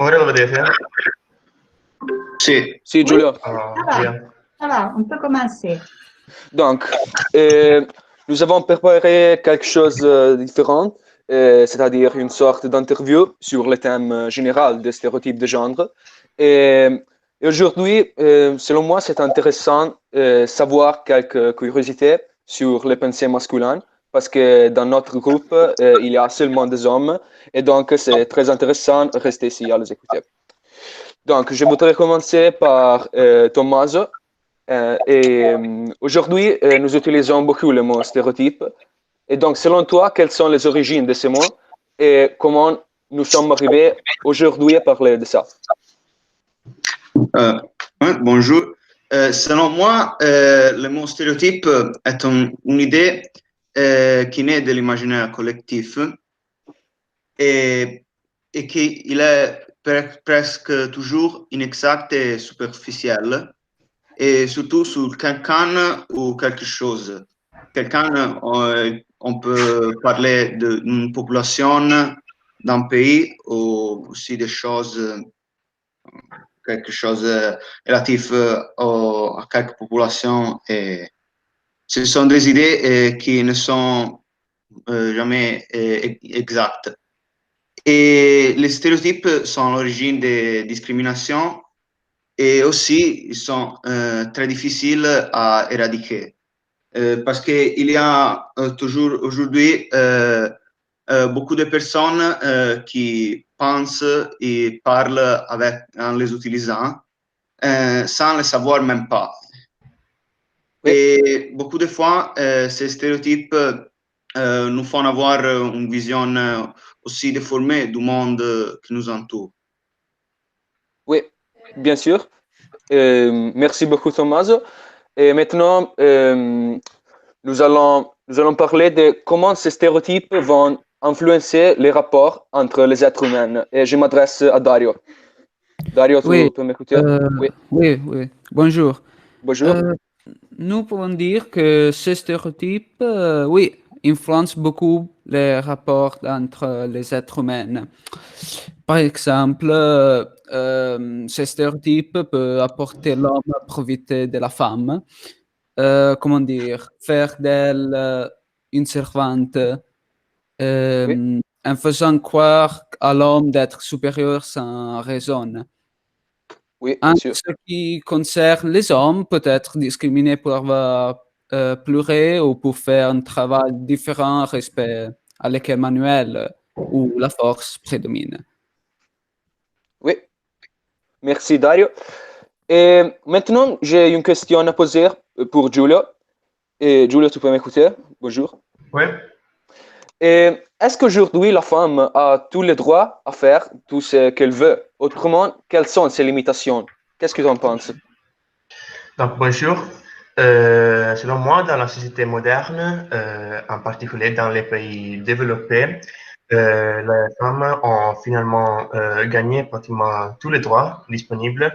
Ora lo vedete? Sì. Sì, Giulio. Via. Voilà, on peut commencer. Donc, nous avons préparé quelque chose de différent, c'est-à-dire une sorte d'interview sur le thème général des stéréotypes de genre. Et, et aujourd'hui, selon moi, c'est intéressant savoir quelques curiosités sur les pensées masculines, parce que dans notre groupe, il y a seulement des hommes, et donc c'est très intéressant de rester ici à les écouter. Donc, je voudrais commencer par Tommaso. Aujourd'hui, nous utilisons beaucoup le mot stéréotype. Et donc, selon toi, quelles sont les origines de ces mots et comment nous sommes arrivés aujourd'hui à parler de ça? Bonjour. Selon moi, le mot stéréotype est une idée qui naît de l'imaginaire collectif et qu'il est presque toujours inexact et superficiel, et surtout sur quelqu'un ou quelque chose. Quelqu'un, on peut parler d'une population d'un pays ou aussi des choses, quelque chose relatif à quelques populations. Et ce sont des idées qui ne sont jamais exactes. Et les stéréotypes sont l'origine des discriminations et aussi ils sont très difficiles à éradiquer. Parce qu'il y a toujours aujourd'hui beaucoup de personnes qui pensent et parlent en les utilisant sans le savoir même pas. Oui. Et beaucoup de fois, ces stéréotypes nous font avoir une vision aussi déformée du monde qui nous entoure. Oui, bien sûr. Merci beaucoup, Tommaso. Et maintenant, nous allons parler de comment ces stéréotypes vont influencer les rapports entre les êtres humains. Et je m'adresse à Dario. Dario, tu Oui, peux m'écouter? Oui. oui. Bonjour. Bonjour. Nous pouvons dire que ces stéréotypes, oui, influencent beaucoup les rapports entre les êtres humains. Par exemple, ces stéréotypes peuvent apporter l'homme à profiter de la femme. Comment dire, faire d'elle une servante, Oui. en faisant croire à l'homme d'être supérieur sans raison. Oui, En bien sûr. ce qui concerne les hommes, peut-être discriminés pour avoir pleuré ou pour faire un travail différent respect à l'école manuelle où la force prédomine. Oui. Merci, Dario. Et maintenant, j'ai une question à poser pour Giulio. Et Giulio, tu peux m'écouter? Bonjour. Oui. Et est-ce qu'aujourd'hui, la femme a tous les droits à faire tout ce qu'elle veut? Autrement, quelles sont ses limitations? Qu'est-ce que tu en penses? Donc, bonjour. Selon moi, dans la société moderne, en particulier dans les pays développés, les femmes ont finalement gagné pratiquement tous les droits disponibles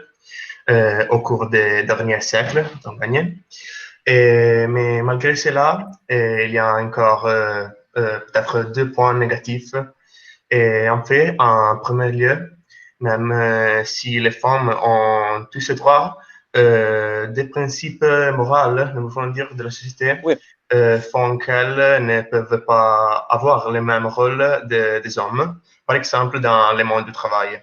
au cours des derniers siècles. Ont gagné. Mais malgré cela, il y a encore peut-être deux points négatifs. Et en fait, en premier lieu, même si les femmes ont tous ces droits, des principes moraux, nous pouvons dire, de la société Oui. font qu'elles ne peuvent pas avoir le même rôle des hommes, par exemple dans le monde du travail.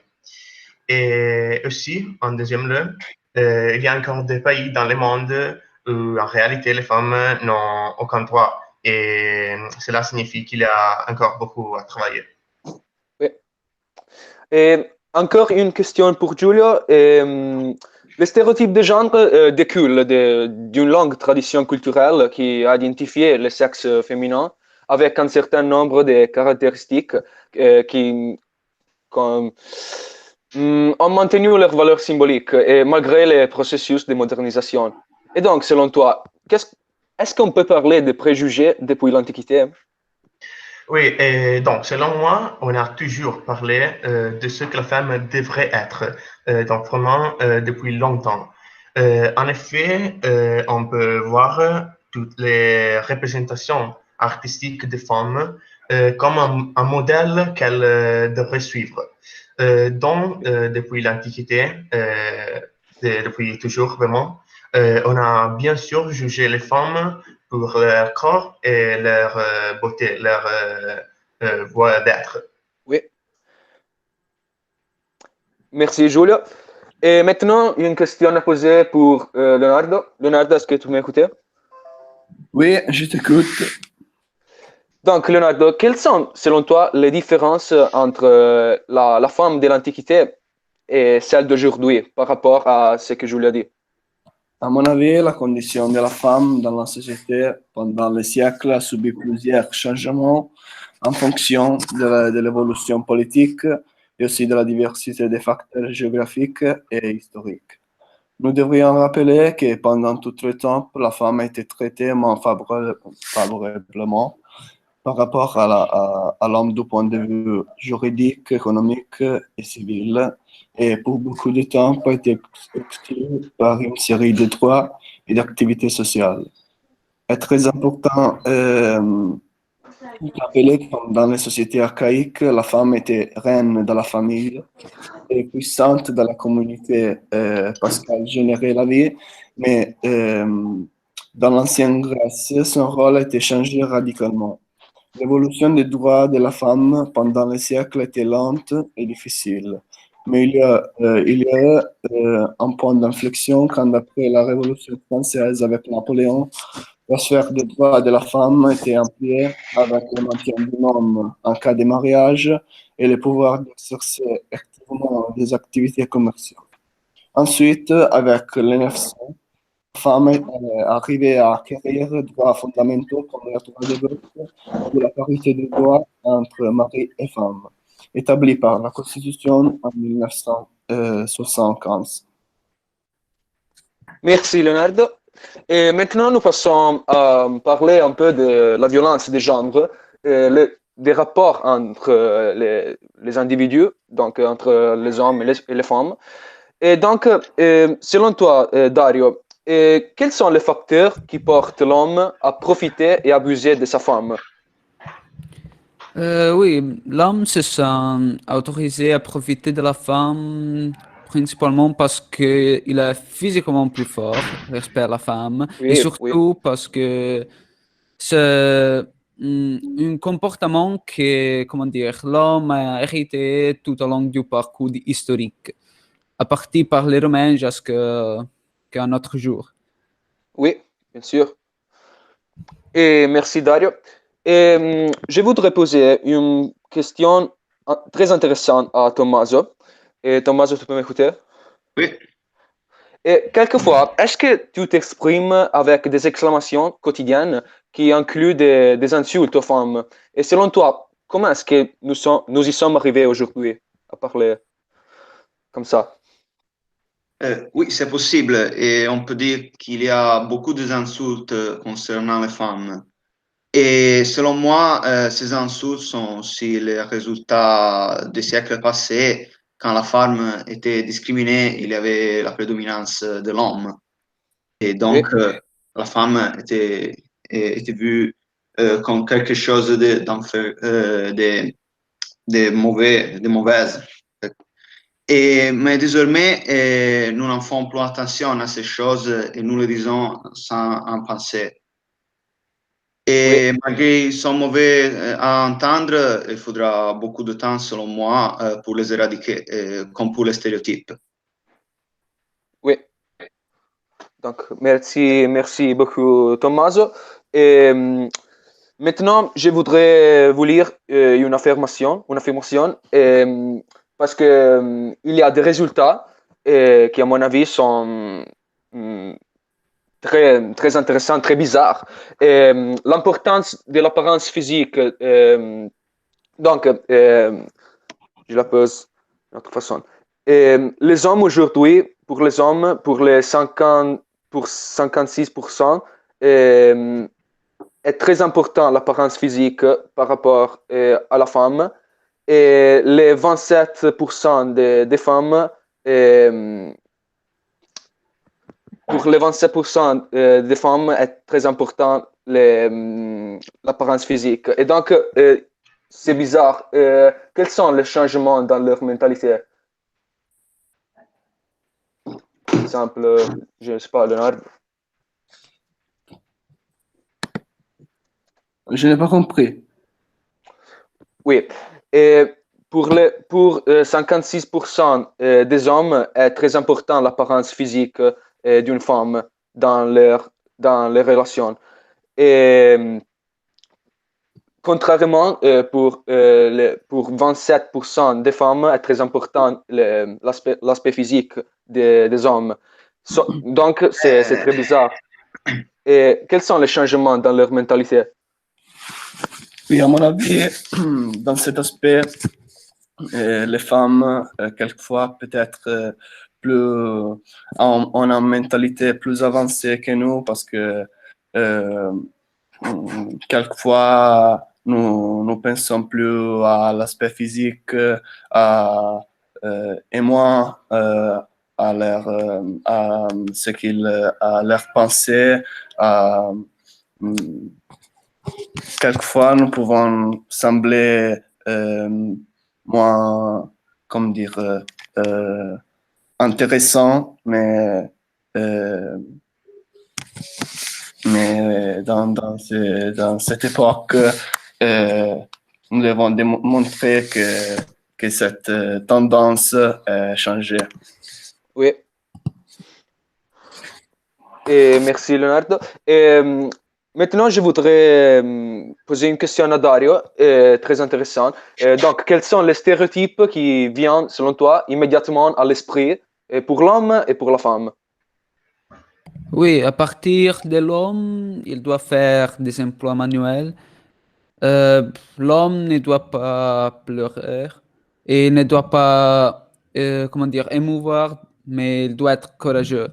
Et aussi, en deuxième lieu, il y a encore des pays dans le monde où en réalité les femmes n'ont aucun droit. Et cela signifie qu'il y a encore beaucoup à travailler. Oui. Et encore une question pour Giulio. Les stéréotypes de genre découlent d'une longue tradition culturelle qui a identifié le sexe féminin avec un certain nombre de caractéristiques qui ont maintenu leur valeur symbolique et malgré les processus de modernisation. Et donc, selon toi, est-ce qu'on peut parler de préjugés depuis l'Antiquité? Oui, et donc selon moi, on a toujours parlé de ce que la femme devrait être, donc vraiment depuis longtemps. En effet, on peut voir toutes les représentations artistiques des femmes comme un modèle qu'elles devraient suivre. depuis l'Antiquité, depuis toujours vraiment, on a bien sûr jugé les femmes pour leur corps et leur beauté, leur voie d'être. Oui, merci Julia. Et maintenant, une question à poser pour Leonardo. Leonardo, est-ce que tu m'écoutes? Oui, je t'écoute. Donc, Leonardo, quelles sont, selon toi, les différences entre la femme de l'Antiquité et celle d'aujourd'hui par rapport à ce que Julia dit? À mon avis, la condition de la femme dans la société pendant les siècles a subi plusieurs changements en fonction de l'évolution politique et aussi de la diversité des facteurs géographiques et historiques. Nous devrions rappeler que pendant tout le temps, la femme a été traitée moins favorablement par rapport à l'homme du point de vue juridique, économique et civil, et pour beaucoup de temps a été exclue par une série de droits et d'activités sociales. C'est très important de rappeler que dans les sociétés archaïques, la femme était reine de la famille et puissante dans la communauté parce qu'elle générait la vie, mais dans l'ancienne Grèce, son rôle a été changé radicalement. L'évolution des droits de la femme pendant les siècles était lente et difficile, mais il y a un point d'inflexion quand, après la Révolution française avec Napoléon, la sphère des droits de la femme a été ampliée avec le maintien du homme en cas de mariage et le pouvoir d'exercer activement des activités commerciales. Ensuite, avec le 900, la femme est arrivée à acquérir des droits fondamentaux comme le droit de vote ou la parité de droits entre mari et femme, établie par la Constitution en 1975. Merci Leonardo. Et maintenant, nous passons à parler un peu de la violence des genres, des rapports entre les individus, donc entre les hommes et les femmes. Et donc, selon toi, Dario, quels sont les facteurs qui portent l'homme à profiter et abuser de sa femme? Oui, l'homme se sent autorisé à profiter de la femme principalement parce qu'il est physiquement plus fort, respect à la femme, et Oui, oui, surtout parce que c'est un comportement que, comment dire, l'homme a hérité tout au long du parcours historique, à partir par les Romains jusqu'à notre jour. oui, bien sûr. Et merci Dario. Et je voudrais poser une question très intéressante à Tommaso. Et Tommaso, tu peux m'écouter? Oui. Et quelquefois, est-ce que tu t'exprimes avec des exclamations quotidiennes qui incluent des insultes aux femmes? Et selon toi, comment est-ce que nous y sommes arrivés aujourd'hui à parler comme ça? Oui, c'est possible et on peut dire qu'il y a beaucoup d'insultes concernant les femmes. Et selon moi, ces insultes sont aussi les résultats des siècles passés. Quand la femme était discriminée, il y avait la prédominance de l'homme. Et donc, Oui, la femme était vue comme quelque chose de mauvais, de mauvaise. Mais désormais, nous n'en faisons plus attention à ces choses et nous le disons sans en penser. Et oui, malgré qu'ils sont mauvais à entendre, il faudra beaucoup de temps, selon moi, pour les éradiquer, comme pour les stéréotypes. oui. Donc, merci beaucoup, Tommaso. Et maintenant, je voudrais vous lire une affirmation, parce que il y a des résultats qui, à mon avis, sont très, très intéressants, très bizarres. L'importance de l'apparence physique, donc, je la pose d'une autre façon. Les hommes aujourd'hui, pour les hommes, pour 56%, est très important l'apparence physique par rapport à la femme. Et les 27% des femmes, pour les 27% des femmes, est très important l'apparence physique. Et donc, c'est bizarre. Quels sont les changements dans leur mentalité? Par exemple, je ne sais pas, Leonardo. Je n'ai pas compris. Oui. Et pour 56% des hommes, est très important l'apparence physique d'une femme dans les relations. Et contrairement, pour 27% des femmes, est très important l'aspect physique des hommes. Donc, c'est très bizarre. Et quels sont les changements dans leur mentalité? Oui, à mon avis, dans cet aspect, les femmes, quelquefois, peut-être ont une mentalité plus avancée que nous parce que quelquefois, nous pensons plus à l'aspect physique et moins à ce à leur pensée. Quelquefois, nous pouvons sembler moins, comment dire, intéressants, mais dans cette époque, nous devons démontrer que cette tendance a changé. Oui. Et merci Leonardo. Et maintenant, je voudrais poser une question à Dario, très intéressante. Donc, quels sont les stéréotypes qui viennent, selon toi, immédiatement à l'esprit pour l'homme et pour la femme? Oui, à partir de l'homme, il doit faire des emplois manuels. L'homme ne doit pas pleurer et ne doit pas, comment dire, émouvoir, mais il doit être courageux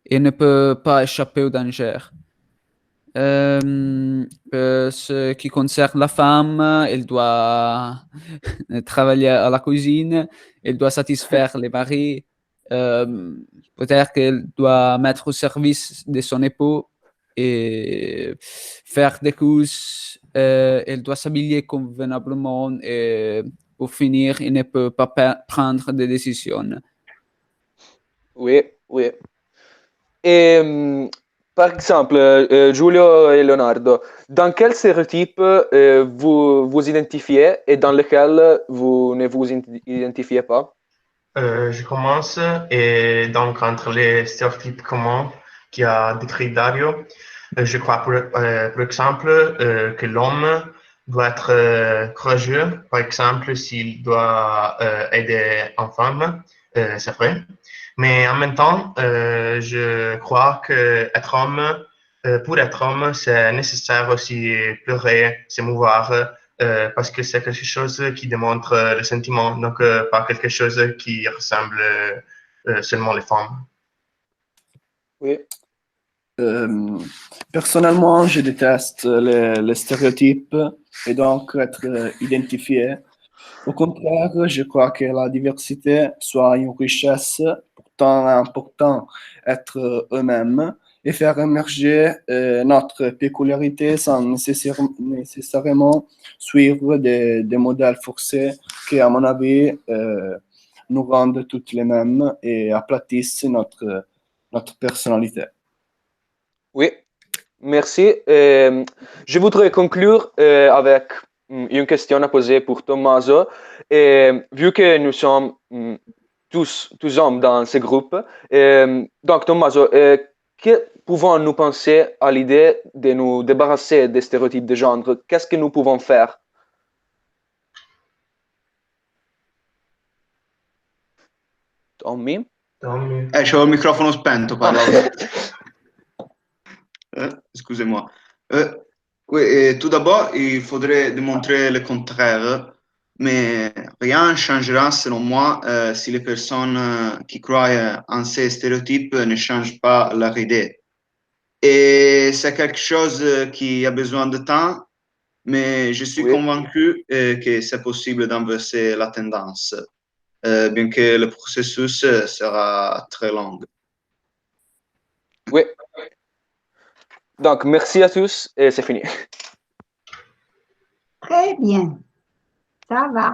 et ne peut pas échapper au danger. Ce qui concerne la femme, elle doit travailler à la cuisine, elle doit satisfaire les maris, peut-être qu'elle doit mettre au service de son époux et faire des courses, elle doit s'habiller convenablement et pour finir, elle ne peut pas prendre des décisions. Oui, oui. Et par exemple, Giulio et Leonardo, dans quel stéréotype vous vous identifiez et dans lequel vous ne vous identifiez pas? Je commence et donc entre les stéréotypes communs qui a décrit Dario, je crois par exemple que l'homme doit être courageux, par exemple s'il doit aider une femme, c'est vrai. Mais en même temps, je crois que pour être homme, c'est nécessaire aussi pleurer, s'émouvoir, parce que c'est quelque chose qui démontre le sentiment, donc pas quelque chose qui ressemble seulement les femmes. Oui, Personnellement, je déteste les stéréotypes et donc être identifié. Au contraire, je crois que la diversité soit une richesse, pourtant important être eux-mêmes et faire émerger notre peculiarité sans nécessairement suivre des modèles forcés qui, à mon avis, nous rendent toutes les mêmes et aplatissent notre personnalité. oui, merci. Je voudrais conclure avec une question à poser pour Tommaso. Vu que nous sommes tous hommes dans ce groupe, donc Tommaso, que pouvons-nous penser à l'idée de nous débarrasser des stéréotypes de genre? Qu'est-ce que nous pouvons faire? Tommy? C'ho il microfono spento, parla. Excusez-moi. Oui, tout d'abord, il faudrait démontrer le contraire, mais rien ne changera selon moi si les personnes qui croient en ces stéréotypes ne changent pas leur idée. Et c'est quelque chose qui a besoin de temps, mais je suis Oui. convaincu que c'est possible d'inverser la tendance, bien que le processus sera très long. Oui. Donc, merci à tous et c'est fini. Très bien. Ça va.